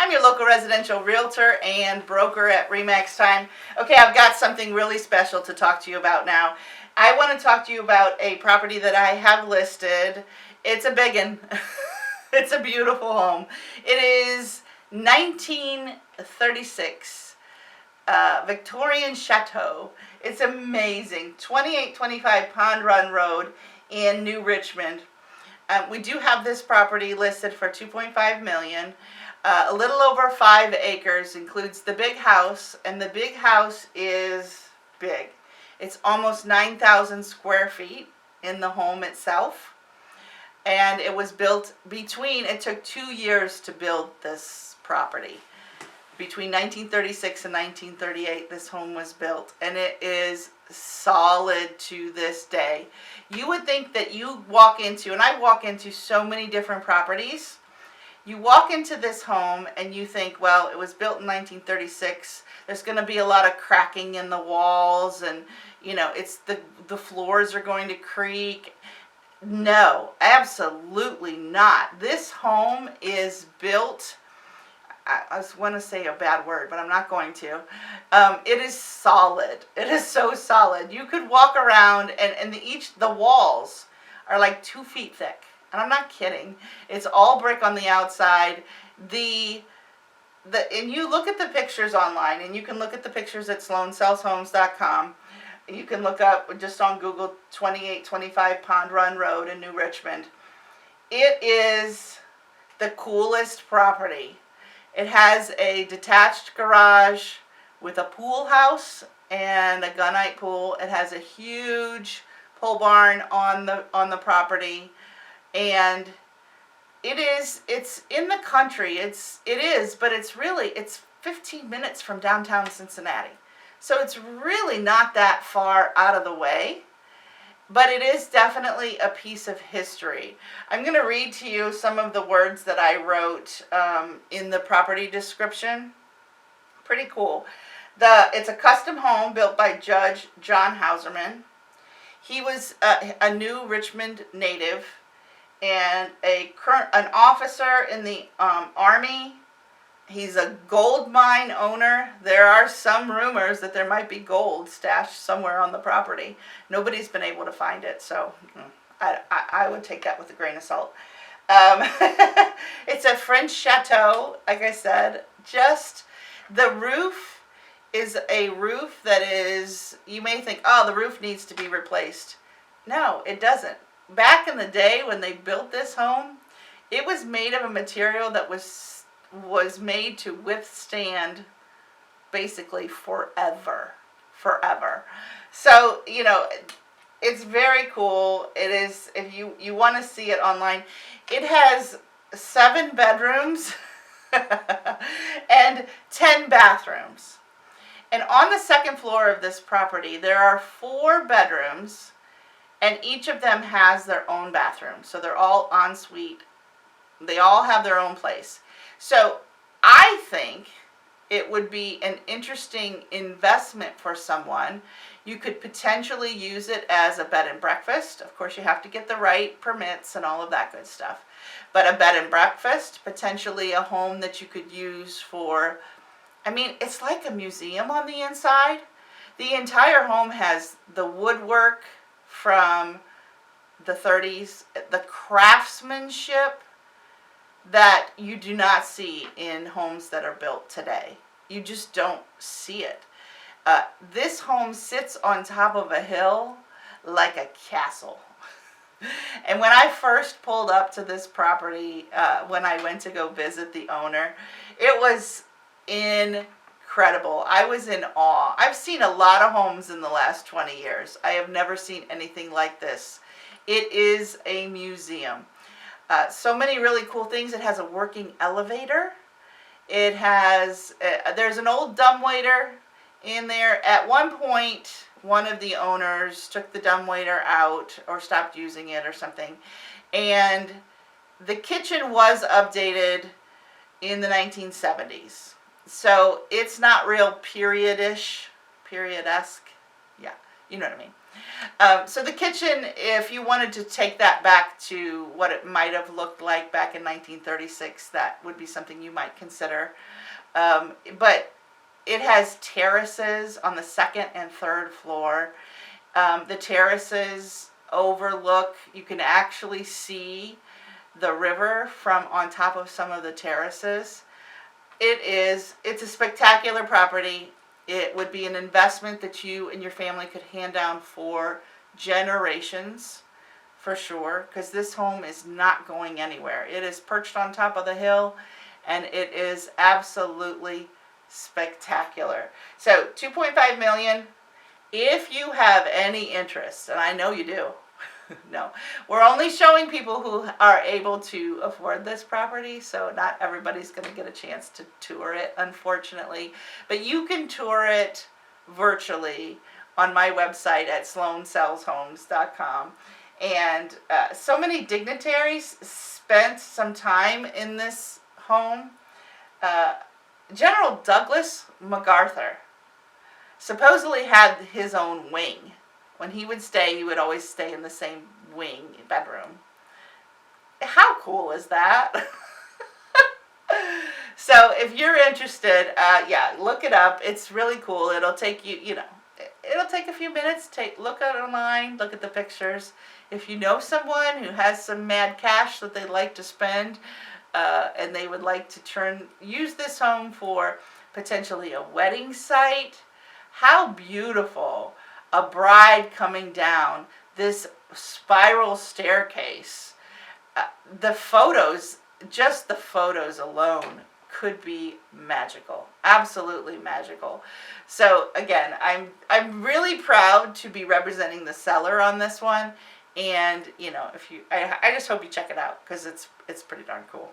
I'm your local residential realtor and broker at Remax Time. Okay, I've got something really special to talk to you about now. I want to talk to you about a property that I have listed. It's a biggin. It's a beautiful home. It is 1936 Victorian Chateau. It's amazing. 2825 Pond Run Road in New Richmond. We do have this property listed for $2.5 million. A little over 5 acres, includes the big house, and the big house is big. It's almost 9,000 square feet in the home itself. And it was built it took 2 years to build this property. Between 1936 and 1938, this home was built, and it is solid to this day. You would think that you walk into, and I walk into so many different properties, you walk into this home and you think, well, it was built in 1936. There's going to be a lot of cracking in the walls, and it's the floors are going to creak. No, absolutely not. This home is built, I want to say a bad word, but I'm not going to. It is solid. It is so solid. You could walk around and the walls are like 2 feet thick. And I'm not kidding. It's all brick on the outside. And you look at the pictures online, and you can look at the pictures at SloanSellsHomes.com. You can look up just on Google 2825 Pond Run Road in New Richmond. It is the coolest property. It has a detached garage with a pool house and a gunite pool. It has a huge pole barn on the property. And it's in the country. But it's 15 minutes from downtown Cincinnati. So it's really not that far out of the way, but it is definitely a piece of history. I'm going to read to you some of the words that I wrote in the property description. Pretty cool. It's a custom home built by Judge John Hauserman. He was a New Richmond native and an officer in the Army. He's a gold mine owner. There are some rumors that there might be gold stashed somewhere on the property. Nobody's been able to find it, so I would take that with a grain of salt. It's a French chateau, like I said. Just the roof is a roof that is, you may think, oh, the roof needs to be replaced. No, it doesn't. Back in the day when they built this home, it was made of a material that was made to withstand basically forever. So, it's very cool. It is, if you want to see it online, it has 7 bedrooms and 10 bathrooms. And on the second floor of this property, there are 4 bedrooms, and each of them has their own bathroom. So they're all en suite. They all have their own place. So I think it would be an interesting investment for someone. You could potentially use it as a bed and breakfast. Of course, you have to get the right permits and all of that good stuff. But a bed and breakfast, potentially a home that you could use for, it's like a museum on the inside. The entire home has the woodwork from the 30s, the craftsmanship that you do not see in homes that are built today. You just don't see it. This home sits on top of a hill like a castle. And when I first pulled up to this property, when I went to go visit the owner, it was incredible. I was in awe. I've seen a lot of homes in the last 20 years. I have never seen anything like this. It is a museum. So many really cool things. It has a working elevator. It has, there's an old dumbwaiter in there. At one point, one of the owners took the dumbwaiter out or stopped using it or something. And the kitchen was updated in the 1970s. So it's not real period-esque. Yeah, you know what I mean. So the kitchen, if you wanted to take that back to what it might have looked like back in 1936, that would be something you might consider. But it has terraces on the second and third floor. The terraces overlook, you can actually see the river from on top of some of the terraces. It's a spectacular property. It would be an investment that you and your family could hand down for generations, for sure, because this home is not going anywhere. It is perched on top of the hill, and it is absolutely spectacular. So 2.5 million. If you have any interest, and I know you do, no, we're only showing people who are able to afford this property, so not everybody's going to get a chance to tour it, unfortunately. But you can tour it virtually on my website at sloansellshomes.com. And so many dignitaries spent some time in this home. General Douglas MacArthur supposedly had his own wing. When he would stay, he would always stay in the same wing bedroom. How cool is that? So if you're interested, yeah, look it up. It's really cool. It'll take you, it'll take a few minutes. Look at it online, look at the pictures. If you know someone who has some mad cash that they'd like to spend, and they would like to use this home for potentially a wedding site, how beautiful. A bride coming down this spiral staircase. The photos, just the photos alone, could be magical. Absolutely magical. So again, I'm really proud to be representing the seller on this one. And if I just hope you check it out, because it's pretty darn cool.